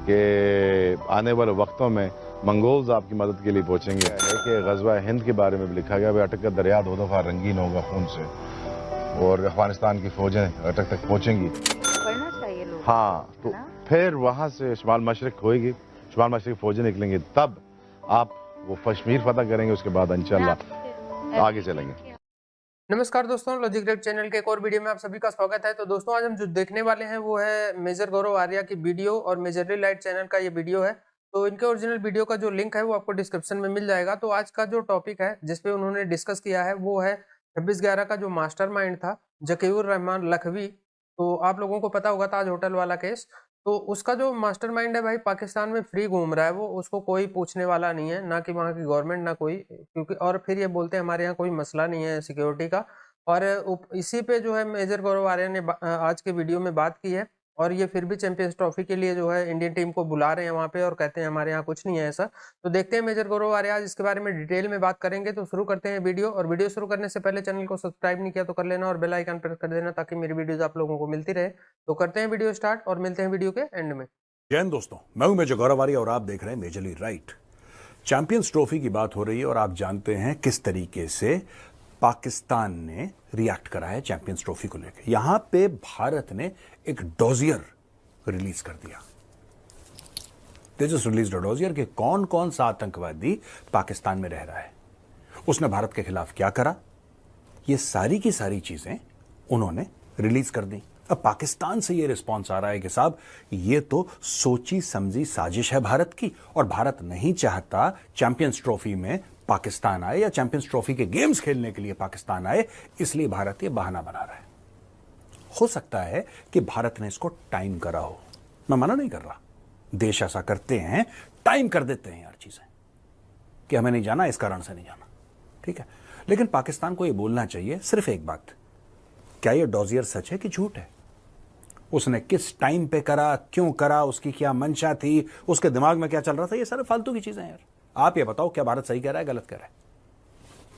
कि आने वाले वक्तों में मंगोल्स आपकी मदद के लिए पहुंचेंगे। कि गज़वा हिंद के बारे में भी लिखा गया, अटक का दरिया दो दफ़ा रंगीन होगा खून से, और अफगानिस्तान की फौजें अटक तक पहुंचेंगी। पढ़ना चाहिए लोग। हाँ, तो फिर वहां से शुमाल मशरिक होएगी, शुमाल मशरिक फौजें निकलेंगी, तब आप वो कश्मीर फतह करेंगे, उसके बाद इंशाल्लाह आगे चलेंगे। नमस्कार दोस्तों, लॉजिक रेड चैनल के एक और वीडियो में आप सभी का स्वागत है। तो दोस्तों, आज हम जो देखने वाले हैं वो है मेजर गौरव आर्या की वीडियो और मेजरली लाइट चैनल का ये वीडियो है। तो इनके ओरिजिनल वीडियो का जो लिंक है वो आपको डिस्क्रिप्शन में मिल जाएगा। तो आज का जो टॉपिक है जिसपे उन्होंने डिस्कस किया है वो है 26/11 का जो मास्टरमाइंड था जकीउर रहमान लखवी। तो आप लोगों को पता होगा ताज होटल वाला केस। तो उसका जो मास्टरमाइंड है भाई पाकिस्तान में फ्री घूम रहा है, वो उसको कोई पूछने वाला नहीं है, ना कि वहाँ की गवर्नमेंट ना कोई, क्योंकि और फिर ये बोलते हैं हमारे यहाँ कोई मसला नहीं है सिक्योरिटी का। और इसी पे जो है मेजर गौरव आर्या ने आज के वीडियो में बात की है। और ये फिर भी चैंपियंस ट्रॉफी के लिए जो है इंडियन टीम को बुला रहे हैं वहाँ पे और कहते हैं हमारे यहाँ कुछ नहीं है ऐसा। तो देखते हैं मेजर गौरव आर्या आज इसके बारे में डिटेल में बात करेंगे। तो शुरू करते हैं वीडियो, और वीडियो शुरू करने से पहले चैनल को सब्सक्राइब नहीं किया तो कर लेना और बेल आइकन प्रेस कर देना ताकि मेरी वीडियोज आप लोगों को मिलती रहे। तो करते हैं वीडियो स्टार्ट और मिलते हैं वीडियो के एंड में। जय हिंद दोस्तों, मैं हूं मेजर गौरव आर्या और आप देख रहे हैं मेजरली राइट। चैंपियंस ट्रॉफी की बात हो रही है और आप जानते हैं किस तरीके से पाकिस्तान ने रिएक्ट करा है चैंपियंस ट्रॉफी को लेकर। यहां पे भारत ने एक डॉजियर रिलीज कर दिया। दे जस्ट रिलीज डॉजियर के कौन कौन सा आतंकवादी पाकिस्तान में रह रहा है, उसने भारत के खिलाफ क्या करा, ये सारी की सारी चीजें उन्होंने रिलीज कर दी। अब पाकिस्तान से ये रिस्पॉन्स आ रहा है कि साहब ये तो सोची समझी साजिश है भारत की, और भारत नहीं चाहता चैंपियंस ट्रॉफी में पाकिस्तान आए या चैंपियंस ट्रॉफी के गेम्स खेलने के लिए पाकिस्तान आए, इसलिए भारत ये बहाना बना रहा है। हो सकता है कि भारत ने इसको टाइम करा हो, मैं मना नहीं कर रहा, देश ऐसा करते हैं, टाइम कर देते हैं यार चीजें कि हमें नहीं जाना, इस कारण से नहीं जाना, ठीक है। लेकिन पाकिस्तान को यह बोलना चाहिए सिर्फ एक बात, क्या यह डॉजियर सच है कि झूठ है, उसने किस टाइम पे करा, क्यों करा, उसकी क्या मंशा थी, उसके दिमाग में क्या चल रहा था, ये सारे फालतू की चीजें हैं यार। आप ये बताओ क्या भारत सही कह रहा है गलत कह रहा है,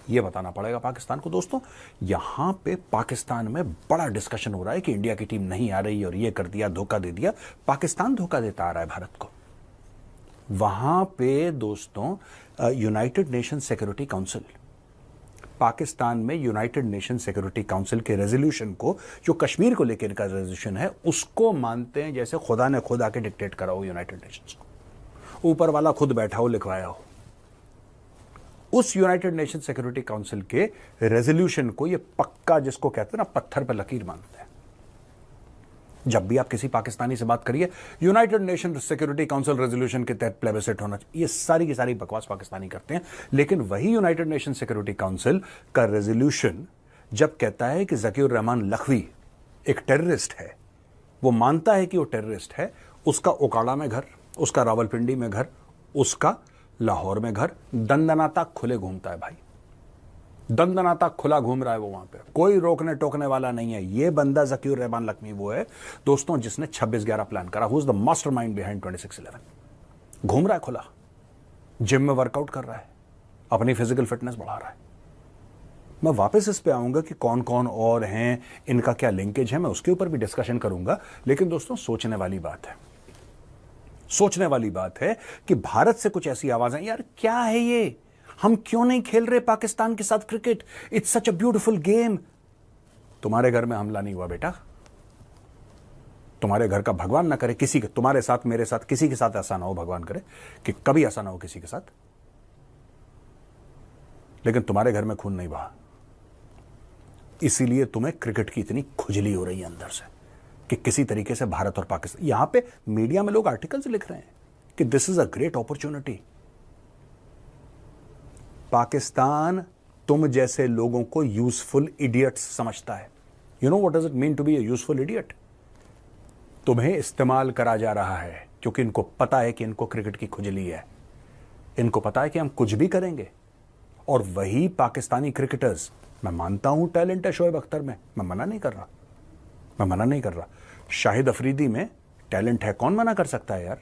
ये बताना पड़ेगा पाकिस्तान को। दोस्तों, यहां पे पाकिस्तान में बड़ा डिस्कशन हो रहा है कि इंडिया की टीम नहीं आ रही और ये कर दिया, धोखा दे दिया। पाकिस्तान धोखा देता आ रहा है भारत को। वहां पे दोस्तों United nation security council, Pakistan में यूनाइटेड नेशन सिक्योरिटी काउंसिल के रेजोल्यूशन को, जो कश्मीर को लेकर का रेजोल्यूशन है, उसको मानते हैं जैसे खुदा ने खुद आके डिक्टेट करा हो यूनाइटेड नेशंस को, ऊपर वाला खुद बैठा हो, लिखवाया हो। उस यूनाइटेड नेशन सिक्योरिटी काउंसिल के रेजोल्यूशन को ये पक्का, जिसको कहते हैं ना पत्थर पर लकीर, मानते हैं। जब भी आप किसी पाकिस्तानी से बात करिए, United nation security council resolution के तहत प्लेबिसेट होना चाहिए, ये सारी की सारी बकवास पाकिस्तानी करते हैं। लेकिन वही यूनाइटेड नेशन सिक्योरिटी काउंसिल का रेजोल्यूशन जब कहता है कि जकीउर रहमान लखवी एक टेररिस्ट है, वो मानता है कि वो टेररिस्ट है, उसका ओकाड़ा में घर, उसका रावलपिंडी में घर, उसका लाहौर में घर, दंदनाता खुले घूमता है भाई, दंदनाता खुला घूम रहा है वो, वहां पे कोई रोकने टोकने वाला नहीं है। ये बंदा जकीउर रहमान लखवी वो है दोस्तों जिसने 26/11 प्लान करा, who is the mastermind behind 26/11। घूम रहा है खुला, जिम में वर्कआउट कर रहा है, अपनी फिजिकल फिटनेस बढ़ा रहा है। मैं वापस इस पे आऊंगा कि कौन कौन और हैं, इनका क्या लिंकेज है, मैं उसके ऊपर भी डिस्कशन करूंगा। लेकिन दोस्तों, सोचने वाली बात है, सोचने वाली बात है कि भारत से कुछ ऐसी आवाजें, यार क्या है ये, हम क्यों नहीं खेल रहे पाकिस्तान के साथ cricket, it's such a beautiful game. तुम्हारे घर में हमला नहीं हुआ बेटा, तुम्हारे घर का भगवान ना करे किसी के, तुम्हारे साथ, मेरे साथ, किसी के साथ ऐसा ना हो, भगवान करे कि कभी ऐसा ना हो किसी के साथ, लेकिन तुम्हारे घर में खून नहीं बहा, इसीलिए तुम्हें क्रिकेट की इतनी खुजली हो रही है अंदर से कि किसी तरीके से भारत और पाकिस्तान, यहां पे मीडिया में लोग आर्टिकल्स लिख रहे हैं कि this is a great opportunity. Pakistan तुम जैसे लोगों को यूजफुल इडियट्स समझता है। You know what does it mean to be a useful idiot? तुम्हें इस्तेमाल करा जा रहा है क्योंकि इनको पता है कि इनको क्रिकेट की खुजली है, इनको पता है कि हम कुछ भी करेंगे। और वही पाकिस्तानी क्रिकेटर्स, मैं मानता हूं टैलेंट है शोएब अख्तर में, मैं मना नहीं कर रहा, मैं मना नहीं कर रहा, शाहिद अफरीदी में टैलेंट है, कौन मना कर सकता है यार,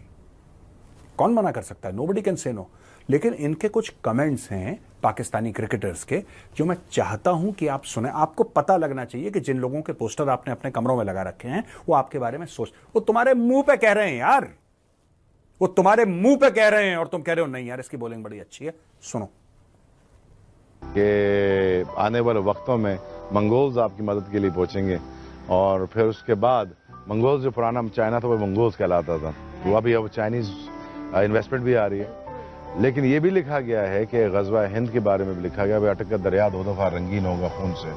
कौन मना कर सकता है, नोबडी कैन से नो। लेकिन इनके कुछ कमेंट्स हैं पाकिस्तानी क्रिकेटर्स के जो मैं चाहता हूं कि आप सुने। आपको पता लगना चाहिए कि जिन लोगों के पोस्टर आपने अपने कमरों में लगा रखे हैं वो आपके बारे में सोच, वो तुम्हारे मुंह पे कह रहे हैं यार, वो तुम्हारे मुंह पे कह रहे हैं और तुम कह रहे हो नहीं यार इसकी बॉलिंग बड़ी अच्छी है। सुनो कि आने वाले वक्तों में मंगोल्स आपकी मदद के लिए पहुंचेंगे और फिर उसके बाद मंगोल्स जो पुराना चाइना था वो मंगोल्स कहलाता था, तो अभी अब चाइनीज इन्वेस्टमेंट भी आ रही है। लेकिन ये भी लिखा गया है कि गज़वा हिंद के बारे में भी लिखा गया है, अटक का दरिया दो दफ़ा रंगीन होगा खून से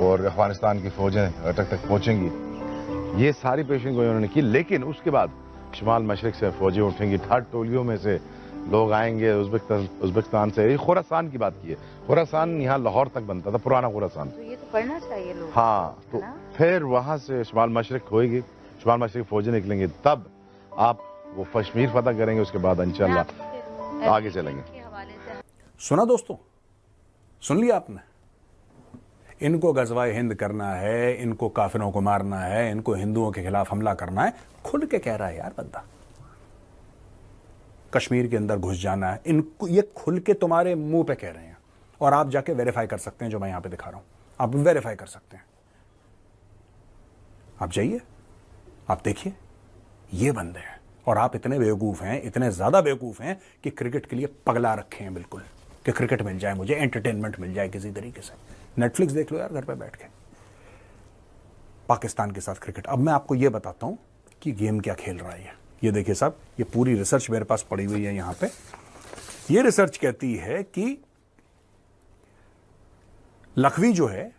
और अफगानिस्तान की फौजें अटक तक पहुंचेंगी। ये सारी पेशिंग गोई उन्होंने की, लेकिन उसके बाद शुमाल मशरक से फौजें उठेंगी, 8 टोलियों में से लोग आएंगे उज़्बेकिस्तान से। खुरासान की बात की है, खुरासान यहाँ लाहौर तक बनता था, पुराना खुरासान। तो ये तो पढ़ना चाहिए लोग। हाँ, तो फिर वहां से शुमाल मशरक होएगी, शुमाल मशरक फौजें निकलेंगी, तब आप वो कश्मीर फतह करेंगे, उसके बाद इंशाल्लाह आगे चलेंगे। सुना दोस्तों, सुन लिया आपने? इनको गज़वाए हिंद करना है, इनको काफिरों को मारना है, इनको हिंदुओं के खिलाफ हमला करना है, खुल के कह रहा है यार बंदा। कश्मीर के अंदर घुस जाना है, इनको ये खुल के तुम्हारे मुंह पे कह रहे हैं और आप जाके वेरीफाई कर सकते हैं। जो मैं यहां पे दिखा रहा हूं आप वेरीफाई कर सकते हैं। आप जाइए, आप देखिए, ये बंदे हैं और आप इतने बेवकूफ हैं, इतने ज्यादा बेवकूफ हैं कि क्रिकेट के लिए पगला रखे हैं बिल्कुल, कि क्रिकेट मिल जाए मुझे, एंटरटेनमेंट मिल जाए किसी तरीके से। नेटफ्लिक्स देख लो यार घर पे बैठ के, पाकिस्तान के साथ क्रिकेट। अब मैं आपको यह बताता हूं कि गेम क्या खेल रहा है। ये देखिए साहब, ये पूरी रिसर्च मेरे पास पड़ी हुई है यहां पे। ये रिसर्च कहती है कि लखवी जो है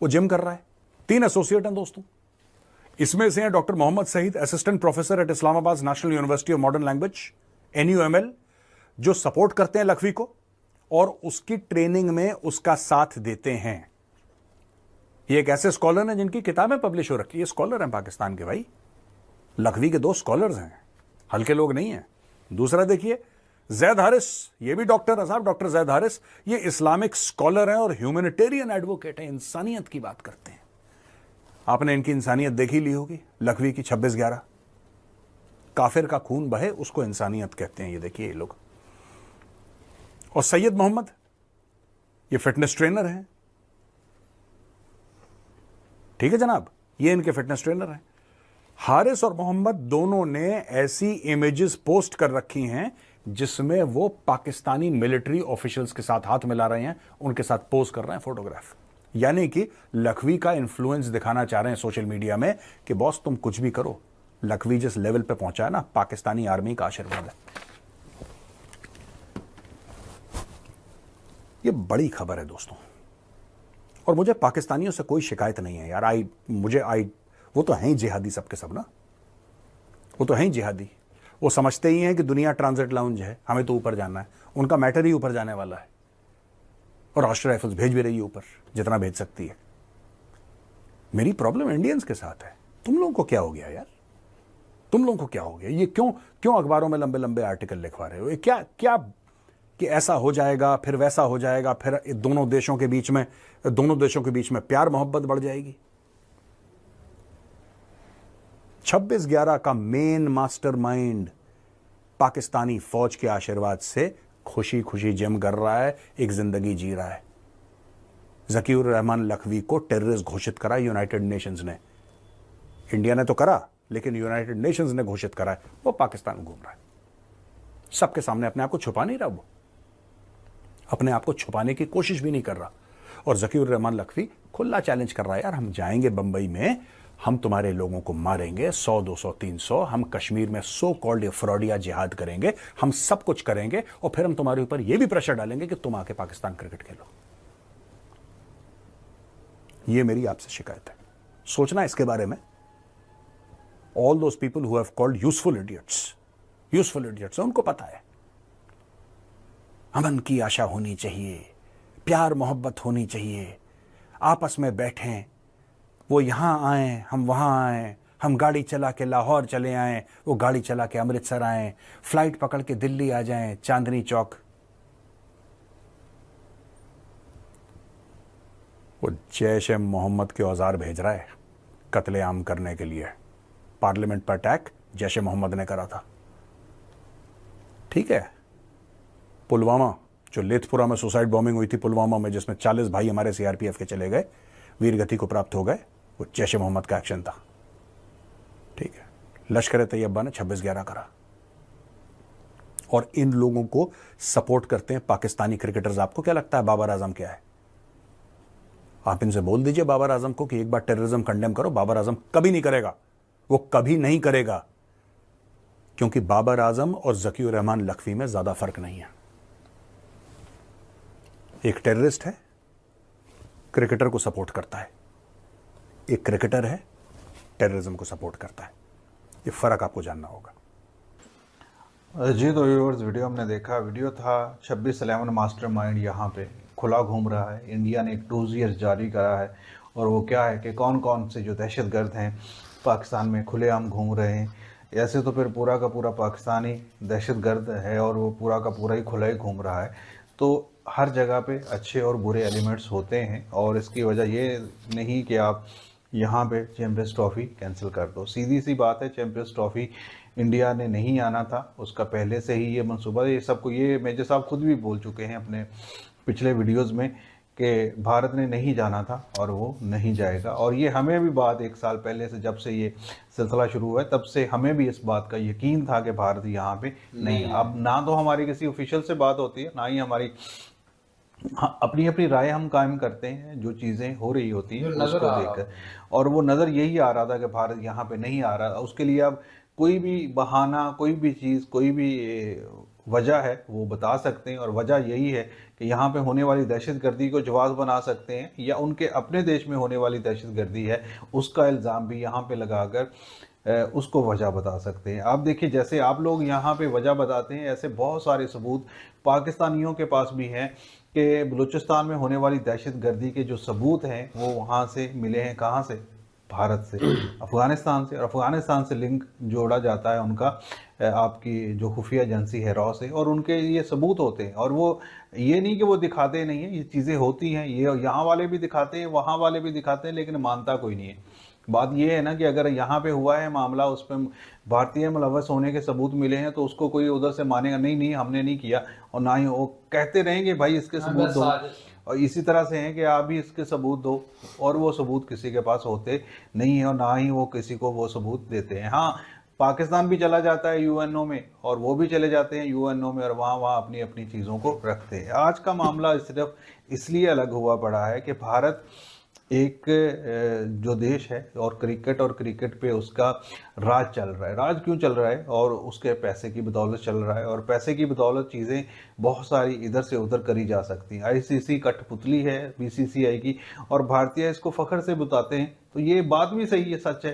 वो जिम कर रहा है। 3 एसोसिएट हैं दोस्तों, इसमें से हैं doctor Mohammad Saeed, assistant professor at Islamabad national university of modern language NUML, जो सपोर्ट करते हैं लखवी को और उसकी ट्रेनिंग में उसका साथ देते हैं। ये एक ऐसे स्कॉलर हैं जिनकी किताबें पब्लिश हो रखी है। स्कॉलर हैं पाकिस्तान के भाई, लखवी के 2 स्कॉलर्स हैं, हल्के लोग नहीं हैं। दूसरा देखिए जैद हारिस, ये भी डॉक्टर है साहब, डॉक्टर जैद हारिस। ये इस्लामिक स्कॉलर हैं और ह्यूमैनिटेरियन एडवोकेट हैं, इंसानियत की बात करते हैं। आपने इनकी इंसानियत देखी ली होगी, लखवी की 26/11, काफिर का खून बहे उसको इंसानियत कहते हैं। ये देखिए ये लोग। और सैयद मोहम्मद, ये फिटनेस ट्रेनर हैं, ठीक है जनाब, ये इनके फिटनेस ट्रेनर हैं। हारिस और मोहम्मद दोनों ने ऐसी इमेजेस पोस्ट कर रखी हैं जिसमें वो पाकिस्तानी मिलिट्री ऑफिशियल्स के साथ हाथ मिला रहे हैं, उनके साथ पोज कर रहे हैं फोटोग्राफ। यानी कि लखवी का इन्फ्लुएंस दिखाना चाह रहे हैं सोशल मीडिया में कि बॉस तुम कुछ भी करो, लखवी जिस लेवल पे पहुंचा है ना, पाकिस्तानी आर्मी का आशीर्वाद है। ये बड़ी खबर है दोस्तों, और मुझे पाकिस्तानियों से कोई शिकायत नहीं है यार। वो तो हैं ही जिहादी सबके सब ना, वो तो हैं ही जिहादी। वो समझते ही हैं कि दुनिया ट्रांजिट लाउंज है, हमें तो ऊपर जाना है, उनका मैटर ही ऊपर जाने वाला है। और राष्ट्रीय राइफल्स भेज भी रही है ऊपर जितना भेज सकती है। मेरी प्रॉब्लम इंडियंस के साथ है। तुम लोगों को क्या हो गया यार, तुम लोगों को क्या हो गया? ये क्यों अखबारों में लंबे लंबे आर्टिकल लिखवा रहे हो? ये क्या कि ऐसा हो जाएगा फिर वैसा हो जाएगा, फिर दोनों देशों के बीच में प्यार मोहब्बत बढ़ जाएगी। 26/11 का मेन मास्टरमाइंड पाकिस्तानी फौज के आशीर्वाद से खुशी खुशी जिम कर रहा है, एक जिंदगी जी रहा है। जकीउर रहमान लखवी को टेररिस्ट घोषित करा यूनाइटेड नेशंस ने। इंडिया ने तो करा, लेकिन यूनाइटेड नेशंस ने घोषित करा है। वो पाकिस्तान में घूम रहा है, सबके सामने अपने आप को छुपा नहीं रहा, वो अपने आप को छुपाने की कोशिश भी नहीं कर रहा। और जकीउर रहमान लखवी खुला चैलेंज कर रहा है, यार हम जाएंगे बंबई में, हम तुम्हारे लोगों को मारेंगे 100, 200, 300, हम कश्मीर में सो कॉल्ड फ्रॉडिया जिहाद करेंगे, हम सब कुछ करेंगे और फिर हम तुम्हारे ऊपर यह भी प्रेशर डालेंगे कि तुम आके पाकिस्तान क्रिकेट खेलो। यह मेरी आपसे शिकायत है। सोचना इसके बारे में। All those people who have called useful idiots, उनको पता है अमन की आशा होनी चाहिए, प्यार मोहब्बत होनी चाहिए, आपस में बैठें, वो यहां आए हम वहां आए, हम गाड़ी चला के लाहौर चले आए, वो गाड़ी चला के अमृतसर आए, फ्लाइट पकड़ के दिल्ली आ जाएं, चांदनी चौक। वो जैश ए मोहम्मद के औजार भेज रहा है कत्लेआम करने के लिए। पार्लियामेंट पर अटैक जैश ए मोहम्मद ने करा था, ठीक है। पुलवामा, जो लेथपुरा में सुसाइड बॉम्बिंग हुई थी पुलवामा में, जिसमें 40 भाई हमारे CRPF के चले गए, वीरगति को प्राप्त हो गए, वो जैश ए मोहम्मद का एक्शन था, ठीक है। लश्कर-ए-तैयबा ने 26/11 करा, और इन लोगों को सपोर्ट करते हैं पाकिस्तानी क्रिकेटर्स। आपको क्या लगता है बाबर आजम क्या है? आप इनसे बोल दीजिए बाबर आजम को कि एक बार टेररिज्म कंडेम करो। बाबर आजम कभी नहीं करेगा, वो कभी नहीं करेगा, क्योंकि बाबर आजम और ज़कीउर रहमान लखवी में ज्यादा फर्क नहीं है। एक टेररिस्ट है, क्रिकेटर को सपोर्ट करता है, एक क्रिकेटर है, टेररिज्म को सपोर्ट करता है। ये फर्क आपको जानना होगा। जी तो व्यूअर्स, वीडियो हमने देखा, वीडियो था 26/11 मास्टरमाइंड यहाँ पे खुला घूम रहा है। इंडिया ने एक 2 ईयर्स जारी करा है और वो क्या है कि कौन कौन से जो दहशतगर्द हैं पाकिस्तान में खुलेआम घूम रहे हैं। ऐसे तो फिर पूरा का पूरा पाकिस्तानी दहशतगर्द है और वो पूरा का पूरा ही खुला ही घूम रहा है। तो हर जगह पे अच्छे और बुरे एलिमेंट्स होते हैं और इसकी वजह ये नहीं कि आप यहाँ पे चैम्पियंस ट्रॉफी कैंसिल कर दो। सीधी सी बात है, चैम्पियंस ट्रॉफी इंडिया ने नहीं आना था, उसका पहले से ही ये मंसूबा, ये सबको, ये मेजर साहब खुद भी बोल चुके हैं अपने पिछले वीडियोस में कि भारत ने नहीं जाना था और वो नहीं जाएगा। और ये हमें भी बात 1 साल पहले से, जब से ये सिलसिला शुरू हुआ है, तब से हमें भी इस बात का यकीन था कि भारत यहाँ पे नहीं। अब ना तो हमारी किसी ऑफिशियल से बात होती है, ना ही हमारी अपनी अपनी राय हम कायम करते हैं जो चीज़ें हो रही होती हैं उसको देखकर। और वो नज़र यही आ रहा था कि भारत यहाँ पे नहीं आ रहा। उसके लिए अब कोई भी बहाना, कोई भी चीज़, कोई भी वजह है वो बता सकते हैं। और वजह यही है कि यहाँ पे होने वाली दहशतगर्दी को जवाब बना सकते हैं, या उनके अपने देश में होने वाली दहशतगर्दी है उसका इल्ज़ाम भी यहाँ पे लगाकर उसको वजह बता सकते हैं। आप देखिए, जैसे आप लोग यहाँ पे वजह बताते हैं, ऐसे बहुत सारे सबूत पाकिस्तानियों के पास भी हैं कि बलूचिस्तान में होने वाली दहशतगर्दी के जो सबूत हैं वो वहाँ से मिले हैं। कहाँ से? भारत से, अफ़गानिस्तान से। और अफ़गानिस्तान से लिंक जोड़ा जाता है उनका आपकी जो खुफिया एजेंसी है रॉ से, और उनके ये सबूत होते हैं। और वो ये नहीं कि वो दिखाते नहीं हैं, ये चीज़ें होती हैं, ये यहाँ वाले भी दिखाते हैं, वहाँ वाले भी दिखाते हैं, लेकिन मानता कोई नहीं है। बात ये है ना कि अगर यहाँ पे हुआ है मामला, उस पर भारतीय मुलव्वस होने के सबूत मिले हैं, तो उसको कोई उधर से मानेगा नहीं, नहीं हमने नहीं किया, और ना ही वो कहते रहेंगे भाई इसके सबूत दो। और इसी तरह से हैं कि आप भी इसके सबूत दो, और वो सबूत किसी के पास होते नहीं है और ना ही वो किसी को वो सबूत देते हैं। हाँ, पाकिस्तान भी चला जाता है यूएनओ में, और वो भी चले जाते हैं यूएनओ में, और वहाँ अपनी अपनी चीज़ों को रखते हैं। आज का मामला सिर्फ इसलिए अलग हुआ पड़ा है कि भारत एक जो देश है और क्रिकेट पे उसका राज चल रहा है। राज क्यों चल रहा है? और उसके पैसे की बदौलत चल रहा है, और पैसे की बदौलत चीज़ें बहुत सारी इधर से उधर करी जा सकती हैं। आईसीसी कठपुतली है बीसीसीआई की, और भारतीय इसको फ़ख्र से बताते हैं। तो ये बात भी सही है, सच है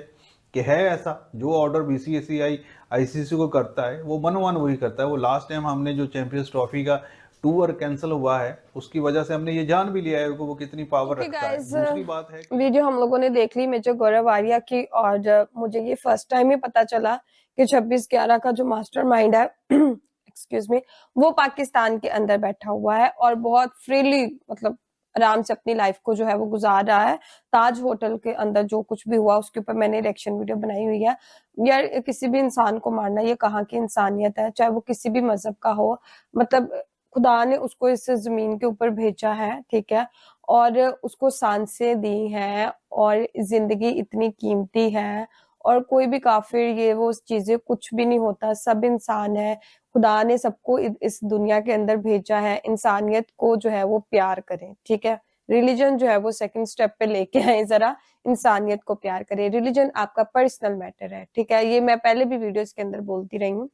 कि है ऐसा। जो ऑर्डर बीसीसीआई आईसीसी को करता है वो मनोमान वही करता है। वो लास्ट टाइम हमने जो चैंपियंस ट्रॉफी का टूर कैंसिल हुआ है उसकी वजह से हमने ये जान भी लिया है कि वो कितनी पावर रखता है। दूसरी बात है, वीडियो हम लोगों ने देख ली मेजर गौरव आर्या की, और मुझे ये फर्स्ट टाइम ही पता चला कि 26/11 का जो मास्टरमाइंड है एक्सक्यूज मी, वो पाकिस्तान के अंदर बैठा हुआ है और बहुत फ्रीली, मतलब आराम से अपनी लाइफ को जो है वो गुजार रहा है। ताज होटल के अंदर जो कुछ भी हुआ उसके ऊपर मैंने रिएक्शन वीडियो बनाई हुई है। यार, किसी भी इंसान को मारना ये कहाँ की इंसानियत है? चाहे वो किसी भी मजहब का हो, मतलब खुदा ने उसको इस जमीन के ऊपर भेजा है, ठीक है, और उसको सांसें दी हैं, और जिंदगी इतनी कीमती है, और कोई भी काफिर ये वो चीजें कुछ भी नहीं होता। सब इंसान है, खुदा ने सबको इस दुनिया के अंदर भेजा है। इंसानियत को जो है वो प्यार करें, ठीक है। रिलीजन जो है वो सेकंड स्टेप पे लेके आए, जरा इंसानियत को प्यार करें। रिलीजन आपका पर्सनल मैटर है, ठीक है। ये मैं पहले भी वीडियोस के अंदर बोलती रही हूँ।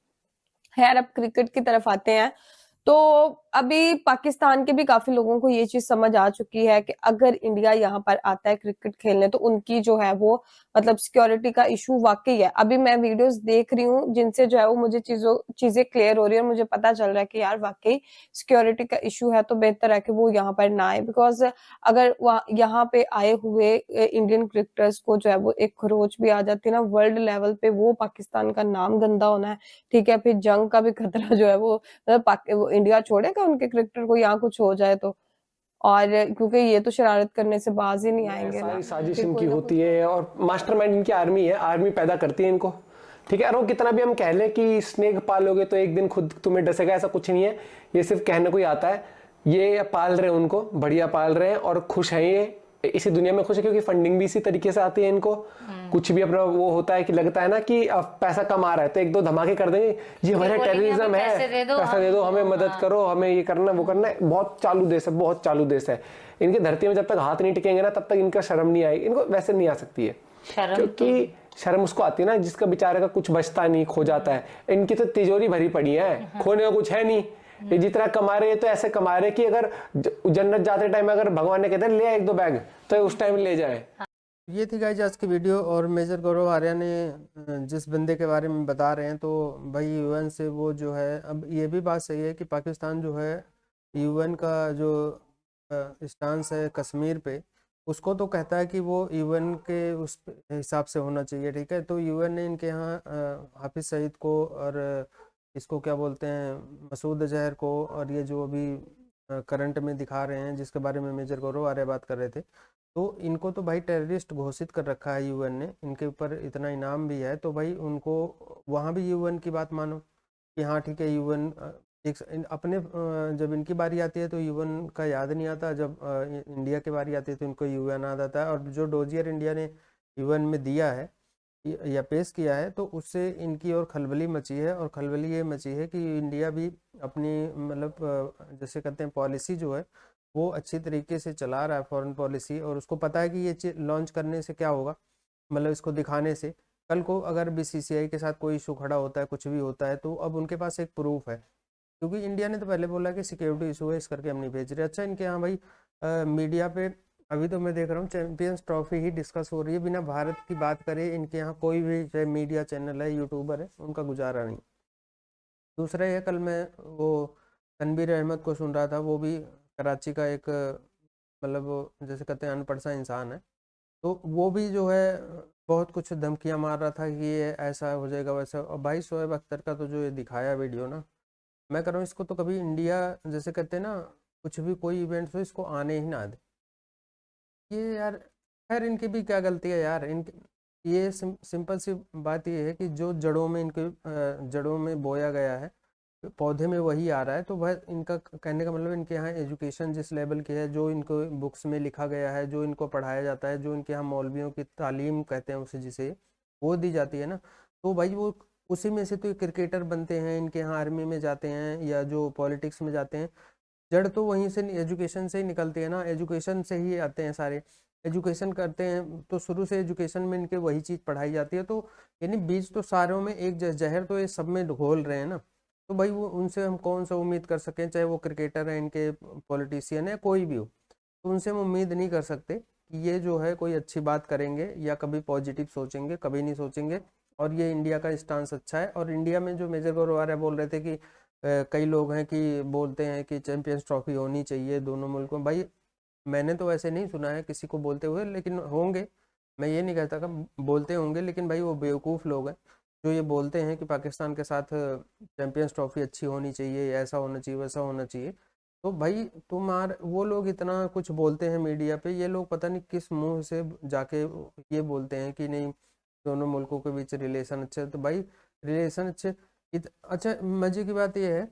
खैर, अब क्रिकेट की तरफ आते हैं। तो अभी पाकिस्तान के भी काफी लोगों को ये चीज समझ आ चुकी है कि अगर इंडिया यहाँ पर आता है क्रिकेट खेलने तो उनकी जो है वो मतलब सिक्योरिटी का इशू वाकई है। अभी मैं वीडियोस देख रही हूँ जिनसे जो है वो मुझे चीजें क्लियर हो रही है और मुझे पता चल रहा है कि यार वाकई सिक्योरिटी का इशू है। तो बेहतर है कि वो यहाँ पर ना आए, बिकॉज अगर यहाँ पे आए हुए इंडियन क्रिकेटर्स को जो है वो एक खरोच भी आ जाती है ना वर्ल्ड लेवल पे, वो पाकिस्तान का नाम गंदा होना है, ठीक है। फिर जंग का भी खतरा जो है वो मतलब इंडिया छोड़ेगा उनके क्रिकेटर को यहाँ कुछ हो जाए तो। और क्योंकि ये तो शरारत करने से बाज ही नहीं आएंगे। सारी साजिश इनकी होती है और मास्टरमाइंड इनकी आर्मी है, आर्मी पैदा करती है इनको, ठीक है। और वो कितना भी हम कह लें कि स्नेक पालोगे तो एक दिन खुद तुम्हें डसेगा, ऐसा कुछ नहीं है। ये सिर्फ कहने को ही आता है। ये पाल रहे हैं उनको, बढ़िया पाल रहे हैं और खुश हैं ये इसी दुनिया में खुश है क्योंकि फंडिंग भी इसी तरीके से आती है इनको। कुछ भी अपना वो होता है कि लगता है ना कि अब पैसा कमा रहा है तो एक दो धमाके कर देंगे, ये हमारा टेररिज्म है, पैसा दे दो हमें, मदद करो, हमें ये करना वो करना है। बहुत चालू देश है, बहुत चालू देश है। इनकी धरती में जब तक हाथ नहीं टिकेंगे ना तब तक इनका शर्म नहीं आएगी, इनको वैसे नहीं आ सकती है क्योंकि शर्म उसको आती है ना जिसका बेचारे का कुछ बचता नहीं, खो जाता है। इनकी तो तिजोरी भरी पड़ी है, खोने का कुछ है नहीं। ये जितना कमा रहे हैं तो ऐसे कमा रहे कि अगर जन्नत जाते टाइम अगर भगवान ने कहते हैं ले एक दो बैग तो उस टाइम ले जाए। ये थी गाइस आज की वीडियो। और मेजर गौरव आर्या ने जिस बंदे के बारे में बता रहे हैं तो भाई यूएन से वो जो है, अब ये भी बात सही है कि पाकिस्तान जो है यूएन का जो स्टांस है कश्मीर पे, उसको तो कहता है कि वो यूएन के उस हिसाब से होना चाहिए, ठीक है। तो यूएन ने इनके यहाँ हाफिज सईद को और इसको क्या बोलते हैं मसूद अजहर को, और ये जो अभी करंट में दिखा रहे हैं जिसके बारे में मेजर गौरव आर्या बात कर रहे थे, तो इनको तो भाई टेररिस्ट घोषित कर रखा है यूएन ने। इनके ऊपर इतना इनाम भी है, तो भाई उनको वहाँ भी यूएन की बात मानो कि हाँ ठीक है यूएन अपने जब इनकी बारी आती है तो यूएन का याद नहीं आता, जब इंडिया की बारी आती है तो इनको यूएन याद आता है। और जो डोजियर इंडिया ने यूएन में दिया है या पेश किया है तो उससे इनकी और खलबली मची है। और खलबली ये मची है कि इंडिया भी अपनी मतलब जैसे कहते हैं पॉलिसी जो है वो अच्छी तरीके से चला रहा है, फॉरेन पॉलिसी, और उसको पता है कि ये लॉन्च करने से क्या होगा, मतलब इसको दिखाने से कल को अगर बीसीसीआई के साथ कोई इशू खड़ा होता है, कुछ भी होता है, तो अब उनके पास एक प्रूफ है। क्योंकि इंडिया ने तो पहले बोला कि सिक्योरिटी इशू है इस करके हम नहीं भेज रहे। अच्छा इनके यहाँ भाई मीडिया पे अभी तो मैं देख रहा हूँ चैंपियंस ट्रॉफी ही डिस्कस हो रही है, बिना भारत की बात करे इनके यहाँ कोई भी चाहे मीडिया चैनल है, यूट्यूबर है, उनका गुजारा नहीं। दूसरा ये कल मैं वो तनवीर अहमद को सुन रहा था, वो भी कराची का एक मतलब जैसे कहते हैं अनपढ़ सा इंसान है, तो वो भी जो है बहुत कुछ धमकियाँ मार रहा था कि ये ऐसा हो जाएगा वैसा। और भाई शोएब अख्तर का तो जो ये दिखाया वीडियो ना, मैं कर रहा हूँ इसको तो कभी इंडिया जैसे कहते हैं ना कुछ भी कोई इवेंट्स हो इसको आने ही ना दे। ये यार खैर इनकी भी क्या गलती है यार, इनके ये सिंपल सी बात ये है कि जो जड़ों में इनके जड़ों में बोया गया है पौधे में वही आ रहा है। तो वह इनका कहने का मतलब इनके यहाँ एजुकेशन जिस लेवल की है, जो इनको बुक्स में लिखा गया है, जो इनको पढ़ाया जाता है, जो इनके यहाँ मौलवियों की तालीम कहते हैं उसे जिसे वो दी जाती है ना, तो भाई वो उसी में से तो ये क्रिकेटर बनते हैं, इनके यहाँ आर्मी में जाते हैं या जो पॉलिटिक्स में जाते हैं, जड़ तो वहीं से एजुकेशन से ही निकलती है ना, एजुकेशन से ही आते हैं सारे। एजुकेशन करते हैं तो शुरू से एजुकेशन में इनके वही चीज़ पढ़ाई जाती है, तो यानी बीज तो सारों में एक जहर तो ये सब में घोल रहे हैं ना। तो भाई वो उनसे हम कौन सा उम्मीद कर सकें, चाहे वो क्रिकेटर है, इनके पॉलिटिशियन है, कोई भी हो, तो उनसे हम उम्मीद नहीं कर सकते कि ये जो है कोई अच्छी बात करेंगे या कभी पॉजिटिव सोचेंगे, कभी नहीं सोचेंगे। और ये इंडिया का स्टांस अच्छा है। और इंडिया में जो मेजर गौरव आर्या बोल रहे थे कि कई लोग हैं कि बोलते हैं कि चैंपियंस ट्रॉफी होनी चाहिए दोनों मुल्कों में, भाई मैंने तो वैसे नहीं सुना है किसी को बोलते हुए, लेकिन होंगे, मैं ये नहीं कहता कि बोलते होंगे, लेकिन भाई वो बेवकूफ़ लोग हैं जो ये बोलते हैं कि पाकिस्तान के साथ चैंपियंस ट्रॉफी अच्छी होनी चाहिए, ऐसा होना चाहिए, वैसा होना चाहिए। तो भाई तुम्हार वो लोग इतना कुछ बोलते हैं मीडिया पे, ये लोग पता नहीं किस मुंह से जाके ये बोलते हैं कि नहीं दोनों मुल्कों के बीच रिलेशन अच्छे। तो भाई रिलेशन अच्छे अच्छा मजे की बात यह है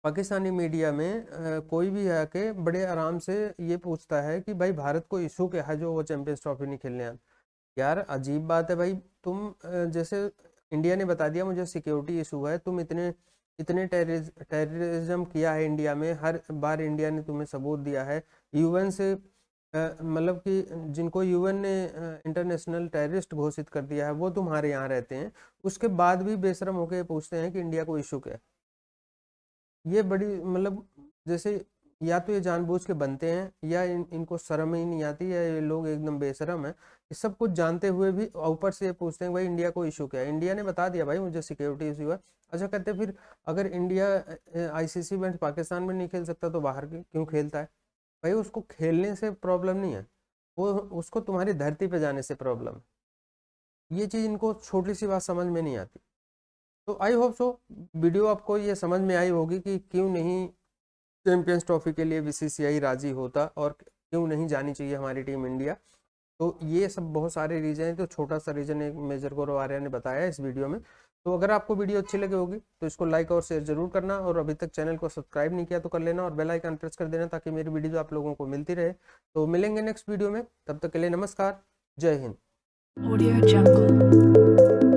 पाकिस्तानी मीडिया में कोई भी आके बड़े आराम से ये पूछता है कि भाई भारत को इशू क्या है जो वो चैंपियंस ट्रॉफी नहीं खेलने आए। यार अजीब बात है भाई, तुम जैसे इंडिया ने बता दिया मुझे सिक्योरिटी इशू है, तुम इतने इतने टेररिज्म किया है इंडिया में, हर बार इंडिया ने तुम्हें सबूत दिया है यूएन से मतलब कि जिनको यूएन ने इंटरनेशनल टेररिस्ट घोषित कर दिया है वो तुम्हारे यहाँ रहते हैं, उसके बाद भी बेशरम होकर पूछते हैं कि इंडिया को इशू क्या है। ये बड़ी मतलब जैसे या तो ये जानबूझ के बनते हैं या इनको शर्म ही नहीं आती, या ये लोग एकदम बेशरम है। ये सब कुछ जानते हुए भी ऊपर से ये पूछते हैं भाई इंडिया को इशू क्या है। इंडिया ने बता दिया भाई मुझे सिक्योरिटी इशू है। अच्छा कहते फिर अगर इंडिया आईसीसी इवेंट पाकिस्तान में नहीं खेल सकता तो बाहर क्यों खेलता है? भाई उसको खेलने से प्रॉब्लम नहीं है, वो उसको तुम्हारी धरती पे जाने से प्रॉब्लम है। ये चीज़ इनको छोटी सी बात समझ में नहीं आती। तो आई होप सो वीडियो आपको ये समझ में आई होगी कि क्यों नहीं चैंपियंस ट्रॉफी के लिए बीसीसीआई राजी होता और क्यों नहीं जानी चाहिए हमारी टीम इंडिया। तो ये सब बहुत सारे रीजन हैं, तो छोटा सा रीजन एक मेजर गौरव आर्या ने बताया इस वीडियो में। तो अगर आपको वीडियो अच्छी लगी होगी तो इसको लाइक और शेयर जरूर करना, और अभी तक चैनल को सब्सक्राइब नहीं किया तो कर लेना, और बेल आइकन प्रेस कर देना ताकि मेरी वीडियो आप लोगों को मिलती रहे। तो मिलेंगे नेक्स्ट वीडियो में, तब तक के लिए नमस्कार, जय हिंद। Audio Jungle.